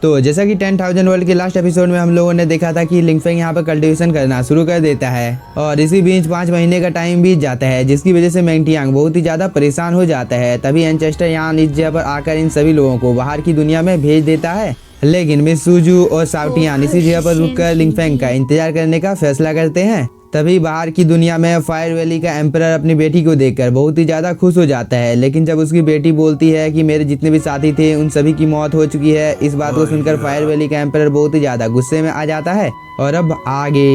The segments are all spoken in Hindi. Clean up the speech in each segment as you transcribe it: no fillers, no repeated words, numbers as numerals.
तो जैसा कि 10,000 वर्ल्ड के लास्ट एपिसोड में हम लोगों ने देखा था कि लिंगफेंग यहाँ पर कल्टीवेशन करना शुरू कर देता है और इसी बीच 5 महीने का टाइम बीत जाता है, जिसकी वजह से मेंगटियांग बहुत ही ज्यादा परेशान हो जाता है। तभी एनचेस्टर यहाँ इस जगह पर आकर इन सभी लोगों को बाहर की दुनिया में भेज देता है, लेकिन मिस सुजू और साउटियान इसी जगह पर रुककर लिंगफेंग का इंतजार करने का फैसला करते हैं। तभी बाहर की दुनिया में फायर वैली का एम्परर अपनी बेटी को देखकर बहुत ही ज्यादा खुश हो जाता है, लेकिन जब उसकी बेटी बोलती है कि मेरे जितने भी साथी थे उन सभी की मौत हो चुकी है, इस बात को सुनकर फायर वैली का एम्परर बहुत ही ज्यादा गुस्से में आ जाता है। और अब आगे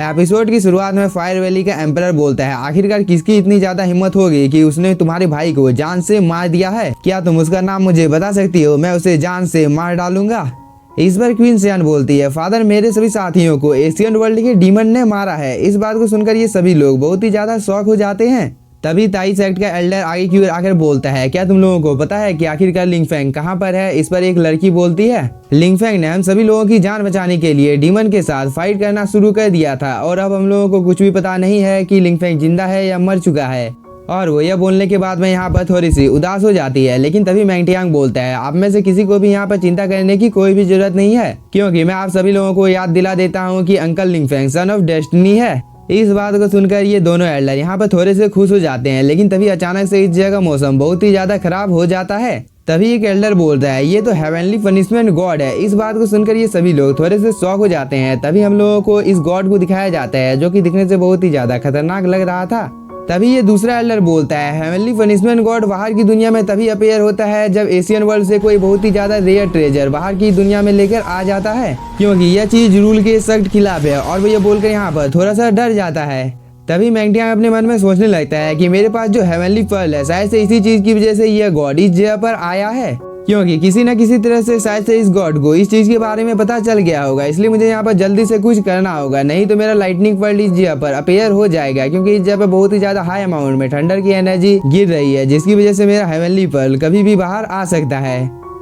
एपिसोड की शुरुआत में फायर वैली का एम्परर बोलता है, आखिरकार किसकी इतनी ज्यादा हिम्मत होगी कि उसने तुम्हारे भाई को जान से मार दिया है? क्या तुम उसका नाम मुझे बता सकती हो? मैं उसे जान से मार डालूंगा। इस बार क्वीन सियान बोलती है, फादर मेरे सभी साथियों को एशियन वर्ल्ड के डीमन ने मारा है। इस बात को सुनकर ये सभी लोग बहुत ही ज्यादा शॉक हो जाते हैं। तभी ताई सेक्ट का एल्डर आगे की ओर आकर बोलता है, क्या तुम लोगों को पता है कि आखिरकार लिंगफेंग कहाँ पर है? इस पर एक लड़की बोलती है, लिंगफेंग ने हम सभी लोगों की जान बचाने के लिए डीमन के साथ फाइट करना शुरू कर दिया था और अब हम लोगों को कुछ भी पता नहीं है कि लिंगफेंग जिंदा है या मर चुका है। और वो यह बोलने के बाद में यहाँ पर थोड़ी सी उदास हो जाती है, लेकिन तभी मेंगटियांग बोलता है, आप में से किसी को भी यहाँ पर चिंता करने की कोई भी जरूरत नहीं है, क्योंकि मैं आप सभी लोगों को याद दिला देता हूँ कि अंकल लिंगफेंग सन ऑफ डेस्टिनी है। इस बात को सुनकर ये दोनों एल्डर यहाँ पर थोड़े से खुश हो जाते हैं, लेकिन तभी अचानक से इस जगह का मौसम बहुत ही ज्यादा खराब हो जाता है। तभी एक एल्डर बोलता है, ये तो हेवनली पनिशमेंट गॉड है। इस बात को सुनकर ये सभी लोग थोड़े से शॉक हो जाते हैं। तभी हम लोगों को इस गॉड को दिखाया जाता है, जो कि दिखने से बहुत ही ज्यादा खतरनाक लग रहा था। तभी ये दूसरा एल्डर बोलता है, हेवनली पनिशमेंट गॉड बाहर की दुनिया में तभी अपीयर होता है जब एशियन वर्ल्ड से कोई बहुत ही ज्यादा रेयर ट्रेजर बाहर की दुनिया में लेकर आ जाता है, क्योंकि यह चीज रूल के सख्त खिलाफ है। और वो ये बोलकर यहाँ पर थोड़ा सा डर जाता है। तभी मेंगटियांग अपने मन में सोचने लगता है कि मेरे पास जो हेवनली पर्ल है, शायद से इसी चीज की वजह से यह गॉड इस जगह पर आया है, क्योंकि किसी न किसी तरह से शायद से इस गॉड को इस चीज के बारे में पता चल गया होगा। इसलिए मुझे यहाँ पर जल्दी से कुछ करना होगा, नहीं तो मेरा लाइटनिंग पर्ल इस जगह पर अपीयर हो जाएगा, क्योंकि इस जगह पर बहुत ही ज्यादा हाई अमाउंट में थंडर की एनर्जी गिर रही है, जिसकी वजह से मेरा हेवनली पर्ल कभी भी बाहर आ सकता है।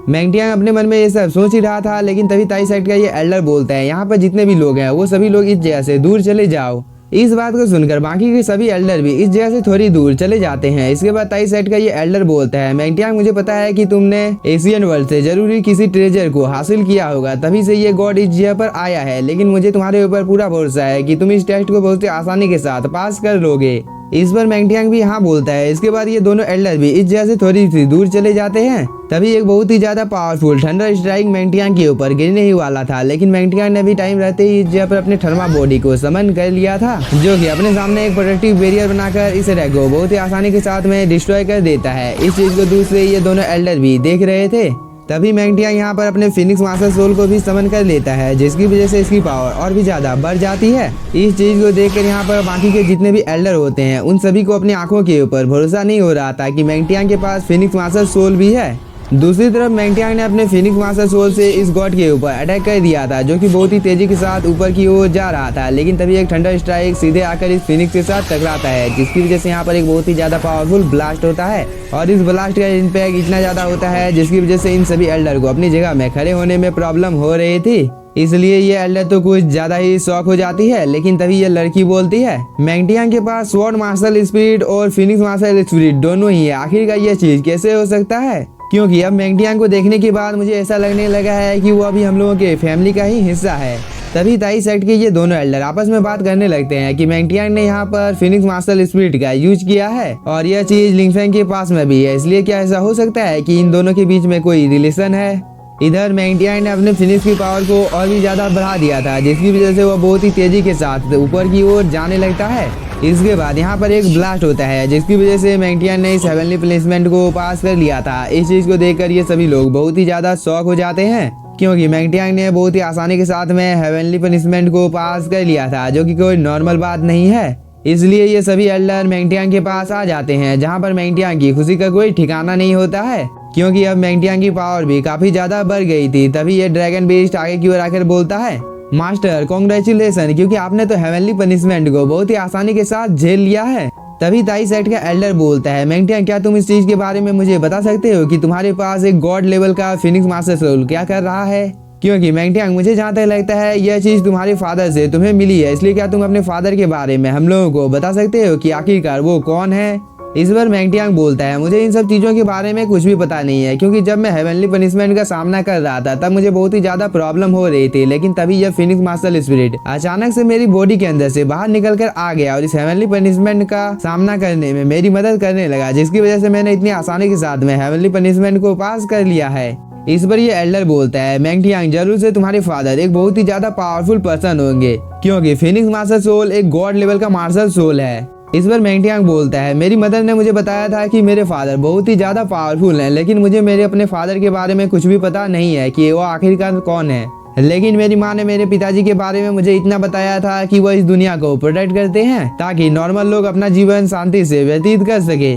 मेंगटियांग अपने मन में ये सब सोच ही रहा था, लेकिन तभी ताई सेक्ट का ये एल्डर बोलता है, यहाँ पर जितने भी लोग हैं वो सभी लोग इस जगह से दूर चले जाओ। इस बात को सुनकर बाकी के सभी एल्डर भी इस जगह से थोड़ी दूर चले जाते हैं। इसके बाद ताई सेट का ये एल्डर बोलता है, मेंगटियांग मुझे पता है कि तुमने एशियन वर्ल्ड से जरूरी किसी ट्रेजर को हासिल किया होगा, तभी से ये गॉड इस जगह पर आया है, लेकिन मुझे तुम्हारे ऊपर पूरा भरोसा है कि तुम इस टेस्ट को बहुत ही आसानी के साथ पास कर लोगे। इस पर मेंगटियांग भी हाँ बोलता है। इसके बाद ये दोनों एल्डर भी इस जगह से थोड़ी सी दूर चले जाते हैं। तभी एक बहुत ही ज्यादा पावरफुल थंडर स्ट्राइक मेंगटियांग के ऊपर गिरने ही वाला था, लेकिन मेंगटियांग ने भी टाइम रहते ही इस जगह पर अपने थर्मा बॉडी को समन कर लिया था, जो कि अपने सामने एक प्रोटेक्टिव बैरियर बनाकर इस रैक को बहुत ही आसानी के साथ में डिस्ट्रॉय कर देता है। इस चीज को दूर से ये दोनों एल्डर भी देख रहे थे। तभी मेंगटियांग यहाँ पर अपने फिनिक्स मास्टर सोल को भी समन कर लेता है, जिसकी वजह से इसकी पावर और भी ज्यादा बढ़ जाती है। इस चीज को देखकर यहाँ पर बाकी के जितने भी एल्डर होते हैं उन सभी को अपनी आंखों के ऊपर भरोसा नहीं हो रहा था कि मेंगटियांग के पास फिनिक्स मास्टर सोल भी है। दूसरी तरफ मेंगटियांग ने अपने फिनिक्स मास्टर सोल से इस गॉड के ऊपर अटैक कर दिया था, जो कि बहुत ही तेजी के साथ ऊपर की ओर जा रहा था, लेकिन तभी एक थंडर स्ट्राइक सीधे आकर इस फिनिक्स के साथ टकराता है, जिसकी वजह से यहाँ पर एक बहुत ही ज्यादा पावरफुल ब्लास्ट होता है। और इस ब्लास्ट का इम्पैक्ट इतना ज्यादा होता है जिसकी वजह से इन सभी एल्डर को अपनी जगह में खड़े होने में प्रॉब्लम हो रही थी। इसलिए ये एल्डर तो कुछ ज्यादा ही शॉक हो जाती है, लेकिन तभी ये लड़की बोलती है, मेंगटियांग के पास स्वॉर्ड मार्शल स्पिरिट और फिनिक्स मार्शल स्पिरिट दोनों ही है, आखिरकार ये चीज कैसे हो सकता है? क्योंकि अब मेंगटियांग को देखने के बाद मुझे ऐसा लगने लगा है कि वो अभी हम लोगों के फैमिली का ही हिस्सा है। तभी ताई सेक्ट के ये दोनों एल्डर आपस में बात करने लगते हैं कि मेंगटियांग ने यहाँ पर फिनिक्स मार्शल स्पिरिट का यूज किया है और यह चीज लिंगफेंग के पास में भी है, इसलिए क्या ऐसा हो सकता है कि इन दोनों के बीच में कोई रिलेशन है? इधर मेंगटियांग ने अपने फिनिक्स की पावर को और भी ज्यादा बढ़ा दिया था, जिसकी वजह से वो बहुत ही तेजी के साथ ऊपर की ओर जाने लगता है। इसके बाद यहाँ पर एक ब्लास्ट होता है, जिसकी वजह से मेंगटियांग ने इस हेवनली प्लेसमेंट को पास कर लिया था। इस चीज को देखकर ये सभी लोग बहुत ही ज्यादा शॉक हो जाते हैं, क्योंकि मेंगटियांग ने बहुत ही आसानी के साथ में हेवनली पनिशमेंट को पास कर लिया था, जो कि कोई नॉर्मल बात नहीं है। इसलिए ये सभी एल्डर मेंगटियांग के पास आ जाते हैं, जहाँ पर मेंगटियांग की खुशी का कोई ठिकाना नहीं होता है, क्योंकि अब मेंगटियांग की पावर भी काफी ज्यादा बढ़ गई थी। तभी ये ड्रैगन बीस्ट आगे की ओर आकर बोलता है, मास्टर कॉन्ग्रेचुलेशन, क्योंकि आपने तो हेवनली पनिशमेंट को बहुत ही आसानी के साथ झेल लिया है। तभी ताई सेट का एल्डर बोलता है, मेंगटियांग क्या तुम इस चीज के बारे में मुझे बता सकते हो कि तुम्हारे पास एक गॉड लेवल का फिनिक्स मास्टर सोल क्या कर रहा है? क्योंकि मेंगटियांग मुझे जहाँ तक लगता है यह चीज तुम्हारे फादर से तुम्हें मिली है, इसलिए क्या तुम अपने फादर के बारे में हम लोगों को बता सकते हो कि आखिरकार वो कौन है? इस बार मैंगटियांग बोलता है, मुझे इन सब चीजों के बारे में कुछ भी पता नहीं है, क्योंकि जब मैं हेवनली पनिशमेंट का सामना कर रहा था तब मुझे बहुत ही ज्यादा प्रॉब्लम हो रही थी, लेकिन तभी यह फिनिक्स मार्शल स्पिरिट अचानक से मेरी बॉडी के अंदर से बाहर निकल कर आ गया और इस हेवनली पनिशमेंट का सामना करने में मेरी मदद करने लगा, जिसकी वजह से मैंने इतनी आसानी के साथ में हेवनली पनिशमेंट को पास कर लिया है। इस पर ये एल्डर बोलता है, मैंगटियांग जरूर से तुम्हारे फादर एक बहुत ही ज्यादा पावरफुल पर्सन होंगे, क्योंकि फिनिक्स मार्शल सोल एक गॉड लेवल का मार्शल सोल है। इस पर मैंगटियांग बोलता है, मेरी मदर ने मुझे बताया था कि मेरे फादर बहुत ही ज्यादा पावरफुल हैं, लेकिन मुझे मेरे अपने फादर के बारे में कुछ भी पता नहीं है कि वो आखिरकार कौन है। लेकिन मेरी माँ ने मेरे पिताजी के बारे में मुझे इतना बताया था कि वो इस दुनिया को प्रोटेक्ट करते हैं ताकि नॉर्मल लोग अपना जीवन शांति से व्यतीत कर सके।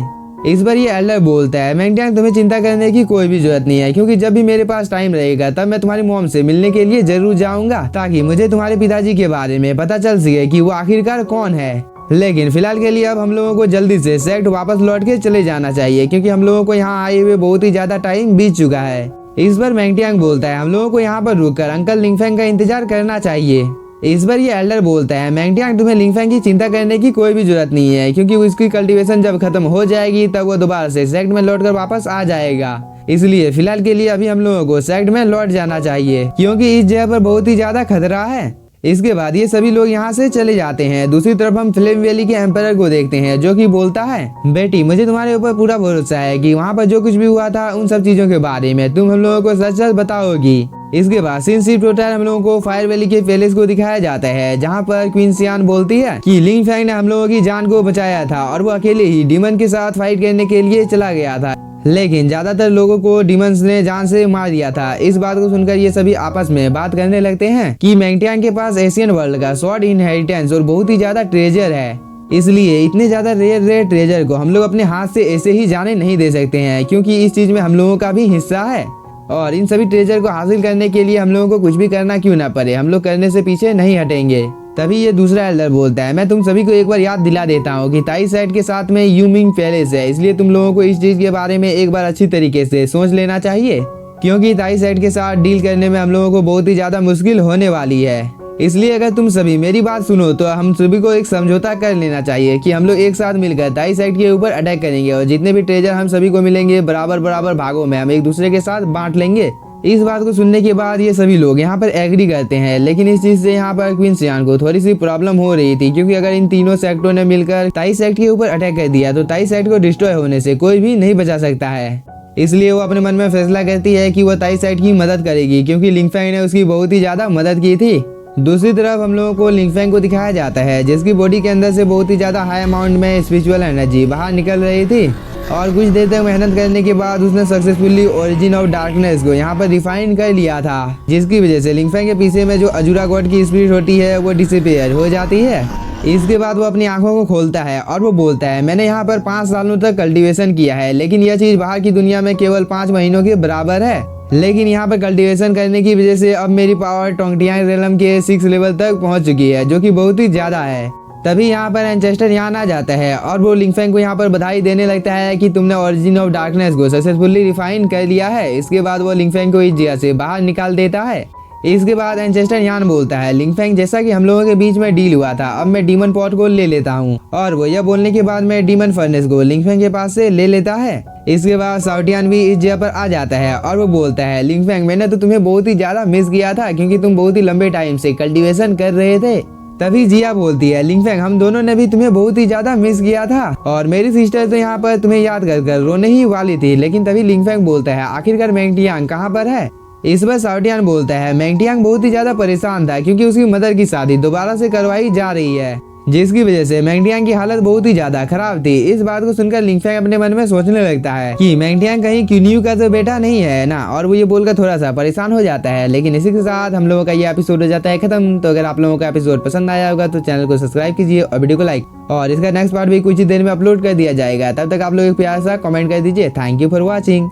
इस पर ये एल्डर बोलता है, मैंगटियांग तुम्हें चिंता करने की कोई भी जरूरत नहीं है, क्योंकि जब भी मेरे पास टाइम रहेगा तब मैं तुम्हारी मॉम से मिलने के लिए जरूर जाऊंगा, ताकि मुझे तुम्हारे पिताजी के बारे में पता चल सके कि वो आखिरकार कौन है। लेकिन फिलहाल के लिए अब हम लोगों को जल्दी से सेक्ट वापस लौट के चले जाना चाहिए, क्योंकि हम लोगों को यहाँ आए हुए बहुत ही ज्यादा टाइम बीत चुका है। इस पर मैंगटियांग बोलता है, हम लोगों को यहाँ पर रुककर अंकल लिंगफेंग का इंतजार करना चाहिए। इस पर ये एल्डर बोलता है, मैंगटियांग तुम्हें लिंगफेंग की चिंता करने की कोई भी जरूरत नहीं है, क्योंकि उसकी कल्टीवेशन जब खत्म हो जाएगी तब वो दोबारा से सेक्ट में लौटकर वापस आ जाएगा। इसलिए फिलहाल के लिए अभी हम लोगों को सेक्ट में लौट जाना चाहिए, क्योंकि इस जगह पर बहुत ही ज्यादा खतरा है। इसके बाद ये सभी लोग यहाँ से चले जाते हैं। दूसरी तरफ हम फ्लेम वैली के एम्पायर को देखते हैं, जो कि बोलता है, बेटी मुझे तुम्हारे ऊपर पूरा भरोसा है कि वहाँ पर जो कुछ भी हुआ था उन सब चीजों के बारे में तुम हम लोगों को सच सच बताओगी। इसके बाद सीन शिफ्ट होता है, हम लोगों को फायर वैली के पैलेस को दिखाया जाता है, जहाँ पर क्वीन सियान बोलती है कि लिंगफेंग ने हम लोगों की जान को बचाया था और वो अकेले ही डीमन के साथ फाइट करने के लिए चला गया था, लेकिन ज्यादातर लोगों को डीमंस ने जान से मार दिया था। इस बात को सुनकर ये सभी आपस में बात करने लगते हैं कि मैंगटियांग के पास एशियन वर्ल्ड का स्वॉर्ड इनहेरिटेंस और बहुत ही ज्यादा ट्रेजर है, इसलिए इतने ज्यादा रेयर ट्रेजर को हम लोग अपने हाथ से ऐसे ही जाने नहीं दे सकते हैं, क्योंकि इस चीज में हम लोगों का भी हिस्सा है और इन सभी ट्रेजर को हासिल करने के लिए हम लोगों को कुछ भी करना क्यों ना पड़े, हम लोग करने से पीछे नहीं हटेंगे। तभी ये दूसरा एल्डर बोलता है, मैं तुम सभी को एक बार याद दिला देता हूँ कि ताई साइड के साथ में यूमिंग पैलेस है, इसलिए तुम लोगों को इस चीज के बारे में एक बार अच्छी तरीके से सोच लेना चाहिए, क्योंकि ताई साइड के साथ डील करने में हम लोगों को बहुत ही ज्यादा मुश्किल होने वाली है। इसलिए अगर तुम सभी मेरी बात सुनो तो हम सभी को एक समझौता कर लेना चाहिए कि हम लोग एक साथ मिलकर ताई साइड के ऊपर अटैक करेंगे और जितने भी ट्रेजर हम सभी को मिलेंगे बराबर भागों में हम एक दूसरे के साथ बांट लेंगे। इस बात को सुनने के बाद ये सभी लोग यहाँ पर एग्री करते हैं, लेकिन इस चीज से यहाँ पर क्वीन सियान को थोड़ी सी प्रॉब्लम हो रही थी, क्योंकि अगर इन तीनों सेक्टों ने मिलकर ताई सेक्ट के ऊपर अटैक कर दिया तो ताई सेक्ट को डिस्ट्रॉय होने से कोई भी नहीं बचा सकता है। इसलिए वो अपने मन में फैसला करती है कि वो ताई सेक्ट की मदद करेगी, क्योंकि लिंगफेंग ने उसकी बहुत ही ज्यादा मदद की थी। दूसरी तरफ हम लोगों को लिंगफेंग को दिखाया जाता है, जिसकी बॉडी के अंदर से बहुत ही ज्यादा हाई अमाउंट में स्पिरिचुअल एनर्जी बाहर निकल रही थी और कुछ देर तक मेहनत करने के बाद उसने सक्सेसफुली ओरिजिन ऑफ डार्कनेस को यहाँ पर रिफाइन कर लिया था, जिसकी वजह से लिंगफेंग के पीछे में जो अजूरा गॉड की स्पिरिट होती है वो डिसअपीयर हो जाती है। इसके बाद वो अपनी आंखों को खोलता है और वो बोलता है, मैंने यहाँ पर 5 सालों तक कल्टीवेशन किया है, लेकिन यह चीज बाहर की दुनिया में केवल 5 महीनों के बराबर है, लेकिन यहाँ पर कल्टीवेशन करने की वजह से अब मेरी पावर टोंगटियांग रेलम के 6 लेवल तक पहुँच चुकी है, जो कि बहुत ही ज्यादा है। तभी यहाँ पर एंचेस्टर यहाँ आ जाता है और वो लिंगफेंग को यहाँ पर बधाई देने लगता है कि तुमने ओरिजिन ऑफ डार्कनेस को सक्सेसफुली रिफाइन कर लिया है। इसके बाद वो लिंगफेंग को इस जगह से बाहर निकाल देता है। इसके बाद एंचेस्टर यान बोलता है, लिंगफेंग जैसा कि हम लोगों के बीच में डील हुआ था, अब मैं डीमन पॉट को ले लेता हूँ। और वो यह बोलने के बाद में डीमन फर्नेस को लिंगफेंग के पास से ले लेता है। इसके बाद साउटियान भी इस जगह पर आ जाता है और वो बोलता है, लिंगफेंग मैंने तो तुम्हें बहुत ही ज्यादा मिस किया था, क्योंकि तुम बहुत ही लंबे टाइम से कल्टीवेशन कर रहे थे। तभी जिया बोलती है, लिंगफेंग हम दोनों ने भी तुम्हें बहुत ही ज्यादा मिस किया था और मेरी सिस्टर तो यहाँ पर तुम्हें याद कर रोने ही वाली थी। लेकिन तभी लिंगफेंग बोलता है, आखिरकार मैंगटियांग कहाँ पर है। इस पर साउटियान बोलता है, मैंगटियांग बहुत ही ज्यादा परेशान था, क्योंकि उसकी मदर की शादी दोबारा से करवाई जा रही है, जिसकी वजह से मैंगटियांग की हालत बहुत ही ज्यादा खराब थी। इस बात को सुनकर लिंगफेंग अपने मन में सोचने लगता है कि मैंगटियांग कहीं क्यूनियू का तो बेटा नहीं है ना, और वो ये बोलकर थोड़ा सा परेशान हो जाता है। लेकिन इसी के साथ हम लोगों का ये एपिसोड हो जाता है खत्म। तो अगर आप लोगों का एपिसोड पसंद आया होगा तो चैनल को सब्सक्राइब कीजिए और वीडियो को लाइक, और इसका नेक्स्ट पार्ट भी कुछ ही देर में अपलोड कर दिया जाएगा। तब तक आप लोग एक प्यार सा कमेंट कर दीजिए। Thank you for watching.